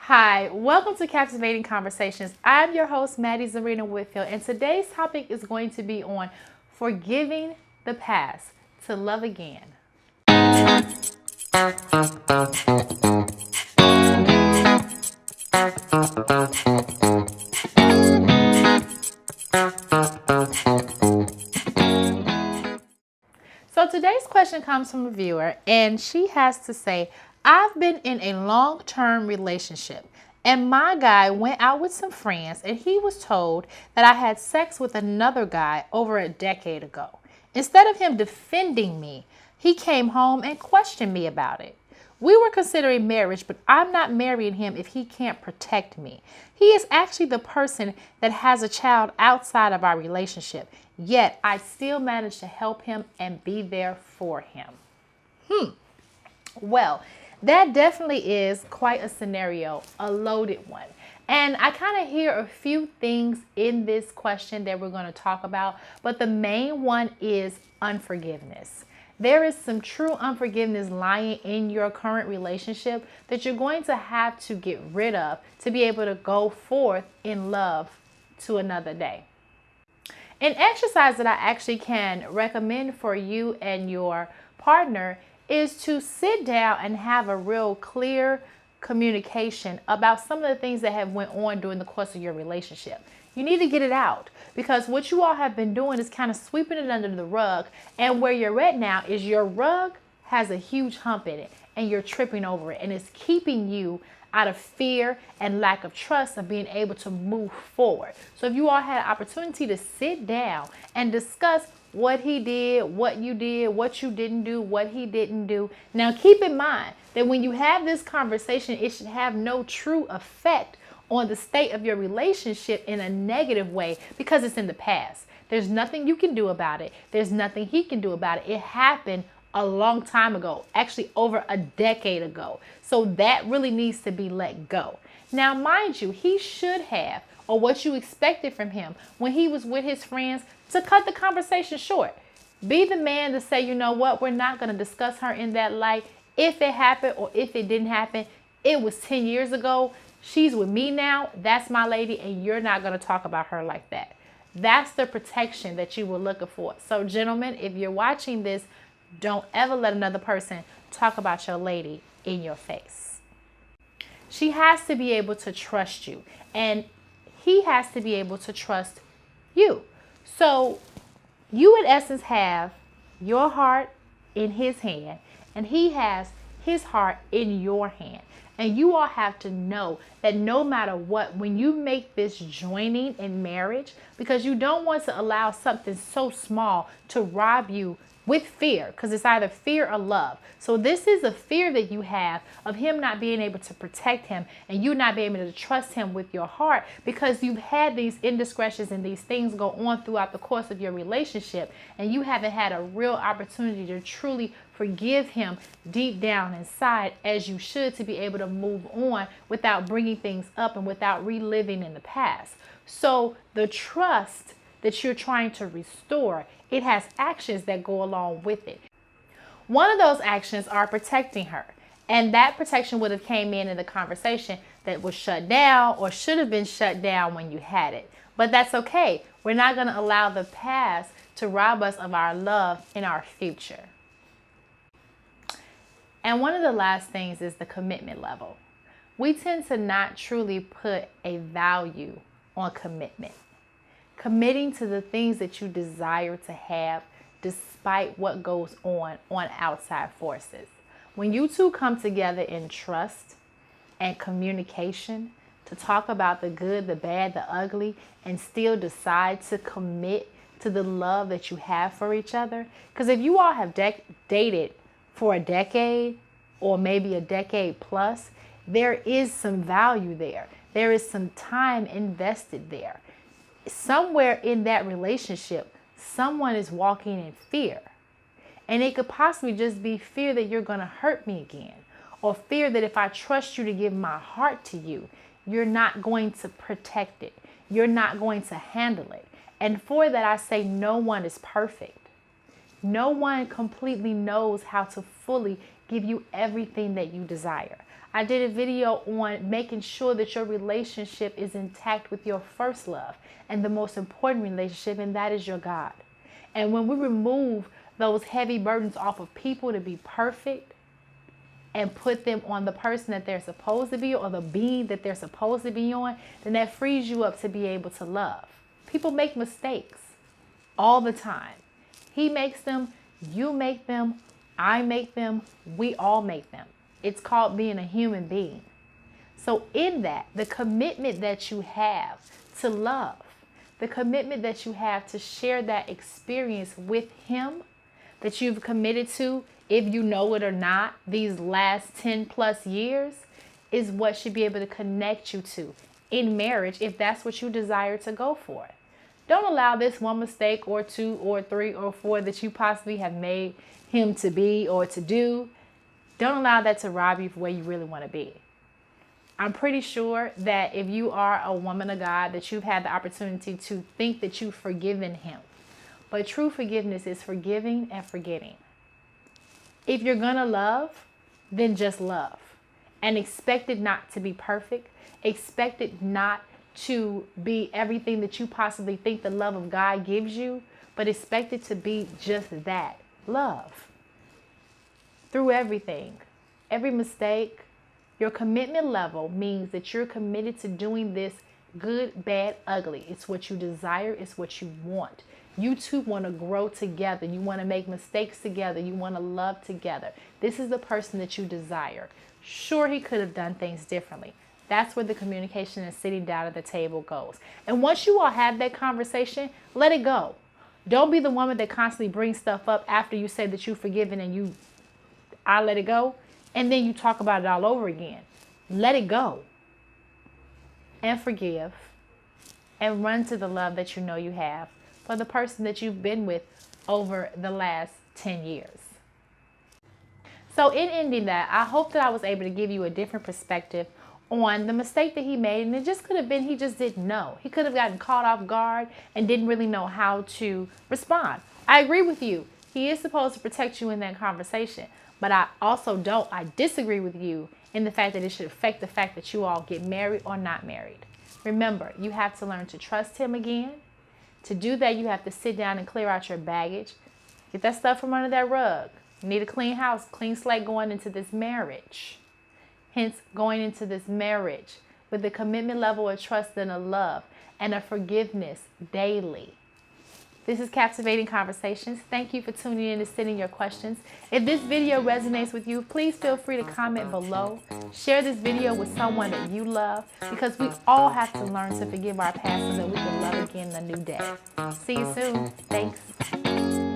Hi, welcome to Captivating Conversations. I'm your host, Mattie Zarena Whitfield, and today's topic is going to be on forgiving the past to love again. So today's question comes from a viewer, and she has to say, I've been in a long-term relationship, and my guy went out with some friends, and he was told that I had sex with another guy over a decade ago. Instead of him defending me, he came home and questioned me about it. We were considering marriage, but I'm not marrying him if he can't protect me. He is actually the person that has a child outside of our relationship, yet I still manage to help him and be there for him. Well, that definitely is quite a scenario, a loaded one. And I kind of hear a few things in this question that we're going to talk about, but the main one is unforgiveness. There is some true unforgiveness lying in your current relationship that you're going to have to get rid of to be able to go forth in love to another day. An exercise that I actually can recommend for you and your partner is to sit down and have a real clear communication about some of the things that have went on during the course of your relationship. You need to get it out because what you all have been doing is kind of sweeping it under the rug, and where you're at now is your rug has a huge hump in it and you're tripping over it, and it's keeping you out of fear and lack of trust of being able to move forward. So if you all had an opportunity to sit down and discuss what he did, what you didn't do, what he didn't do. Now keep in mind that when you have this conversation, it should have no true effect on the state of your relationship in a negative way because it's in the past. There's nothing you can do about it. There's nothing he can do about it. It happened a long time ago, actually over a decade ago. So that really needs to be let go. Now, mind you, he should have, or what you expected from him when he was with his friends, to cut the conversation short. Be the man to say, you know what, we're not going to discuss her in that light. If it happened or if it didn't happen, it was 10 years ago. She's with me now. That's my lady, and you're not going to talk about her like that. That's the protection that you were looking for. So, gentlemen, if you're watching this, don't ever let another person talk about your lady in your face. She has to be able to trust you, and he has to be able to trust you. So you, in essence, have your heart in his hand, and he has his heart in your hand. And you all have to know that no matter what, when you make this joining in marriage, because you don't want to allow something so small to rob you with fear, because it's either fear or love. So this is a fear that you have of him not being able to protect him and you not being able to trust him with your heart because you've had these indiscretions and these things go on throughout the course of your relationship, and you haven't had a real opportunity to truly forgive him deep down inside as you should, to be able to move on without bringing things up and without reliving in the past. So the trust that you're trying to restore, it has actions that go along with it. One of those actions are protecting her. And that protection would have came in the conversation that was shut down or should have been shut down when you had it. But that's okay. We're not going to allow the past to rob us of our love in our future. And one of the last things is the commitment level. We tend to not truly put a value on commitment. Committing to the things that you desire to have despite what goes on outside forces. When you two come together in trust and communication to talk about the good, the bad, the ugly, and still decide to commit to the love that you have for each other. Because if you all have dated for a decade or maybe a decade plus, there is some value there. There is some time invested there. Somewhere in that relationship, someone is walking in fear. And it could possibly just be fear that you're going to hurt me again, or fear that if I trust you to give my heart to you, you're not going to protect it. You're not going to handle it. And for that, I say no one is perfect. No one completely knows how to fully give you everything that you desire. I did a video on making sure that your relationship is intact with your first love and the most important relationship, and that is your God. And when we remove those heavy burdens off of people to be perfect and put them on the person that they're supposed to be or the being that they're supposed to be on, then that frees you up to be able to love. People make mistakes all the time. He makes them, you make them, I make them, we all make them. It's called being a human being. So in that, the commitment that you have to love, the commitment that you have to share that experience with him, that you've committed to, if you know it or not, these last 10 plus years, is what should be able to connect you to in marriage if that's what you desire to go for. Don't allow this one mistake or two or three or four that you possibly have made him to be or to do. Don't allow that to rob you from where you really want to be. I'm pretty sure that if you are a woman of God, that you've had the opportunity to think that you've forgiven him. But true forgiveness is forgiving and forgetting. If you're going to love, then just love. And expect it not to be perfect. Expect it not to be everything that you possibly think the love of God gives you. But expect it to be just that, love. Through everything, every mistake, your commitment level means that you're committed to doing this good, bad, ugly. It's what you desire. It's what you want. You two want to grow together. You want to make mistakes together. You want to love together. This is the person that you desire. Sure, he could have done things differently. That's where the communication and sitting down at the table goes. And once you all have that conversation, let it go. Don't be the woman that constantly brings stuff up after you say that you've forgiven and I let it go. And then you talk about it all over again. Let it go. And forgive. And run to the love that you know you have for the person that you've been with over the last 10 years. So in ending that, I hope that I was able to give you a different perspective on the mistake that he made. And it just could have been he just didn't know. He could have gotten caught off guard and didn't really know how to respond. I agree with you. He is supposed to protect you in that conversation. But I disagree with you in the fact that it should affect the fact that you all get married or not married. Remember, you have to learn to trust him again. To do that, you have to sit down and clear out your baggage. Get that stuff from under that rug. You need a clean house, clean slate going into this marriage. Hence, going into this marriage with a commitment level of trust and a love and a forgiveness daily. This is Captivating Conversations. Thank you for tuning in and sending your questions. If this video resonates with you, please feel free to comment below. Share this video with someone that you love, because we all have to learn to forgive our past so that we can love again in a new day. See you soon. Thanks.